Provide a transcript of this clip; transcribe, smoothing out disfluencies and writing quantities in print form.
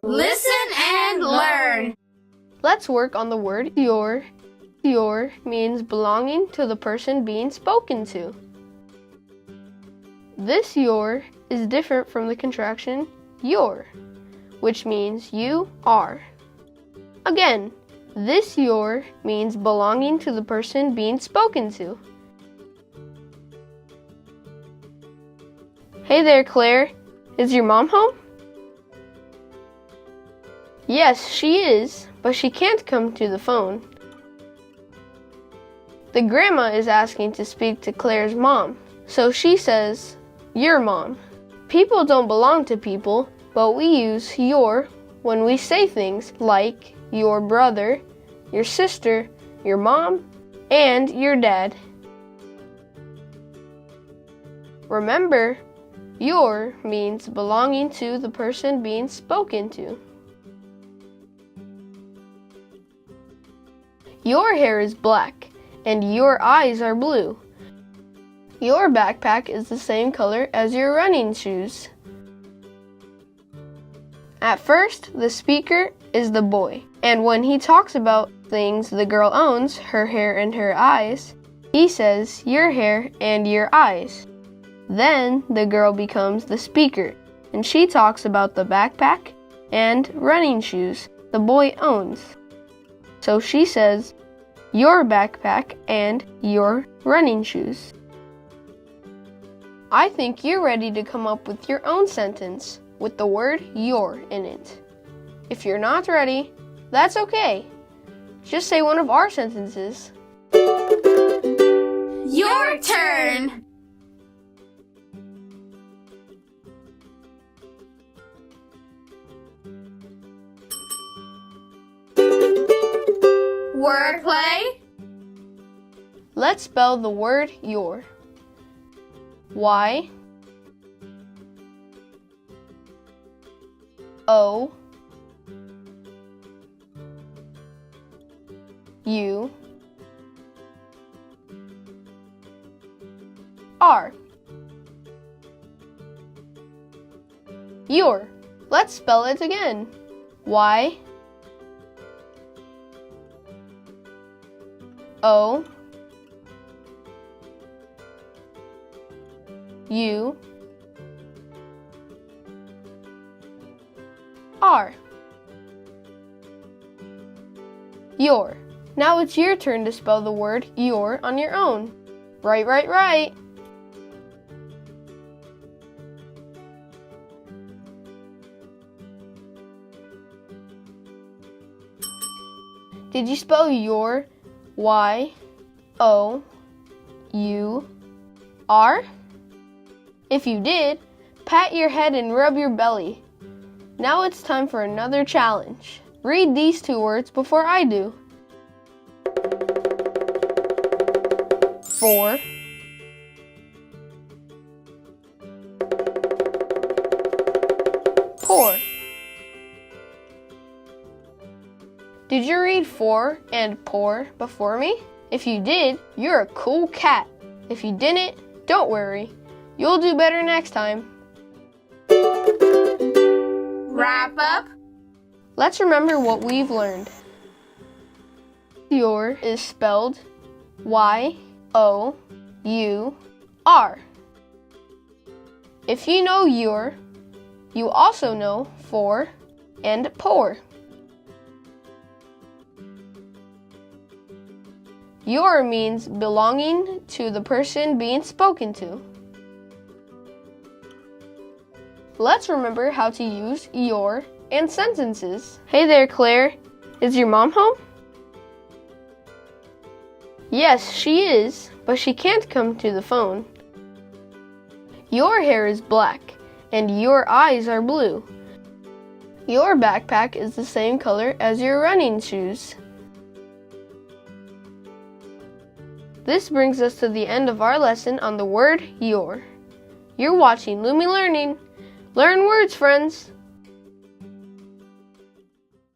Listen and learn. Let's work on the word your. Your means belonging to the person being spoken to. This your is different from the contraction your, which means you are. Again, this your means belonging to the person being spoken to. Hey there, Claire. Is your mom home? Yes, she is, but she can't come to the phone. The grandma is asking to speak to Claire's mom, so she says, your mom. People don't belong to people, but we use your when we say things like your brother, your sister, your mom, and your dad. Remember, your means belonging to the person being spoken to. Your hair is black, and your eyes are blue. Your backpack is the same color as your running shoes. At first, the speaker is the boy, and when he talks about things the girl owns, her hair and her eyes, he says your hair and your eyes. Then the girl becomes the speaker, and she talks about the backpack and running shoes the boy owns. So she says, your backpack and your running shoes. I think you're ready to come up with your own sentence with the word your in it. If you're not ready, that's okay. Just say one of our sentences. Your turn. Wordplay. Let's spell the word your. Y O U R. Your. Let's spell it again. Y O U R. Your. Now it's your turn to spell the word your on your own. Right. Did you spell your Y O U R? If you did, pat your head and rub your belly. Now it's time for another challenge. Read these two words before I do. For, pour. Did you read for and pour before me? If you did, you're a cool cat. If you didn't, don't worry. You'll do better next time. Wrap up. Let's remember what we've learned. Your is spelled Y-O-U-R. If you know your, you also know for and pour. Your means belonging to the person being spoken to. Let's remember how to use your in sentences. Hey there, Claire. Is your mom home? Yes, she is, but she can't come to the phone. Your hair is black, and your eyes are blue. Your backpack is the same color as your running shoes. This brings us to the end of our lesson on the word your. You're watching LUMI Learning. Learn words, friends!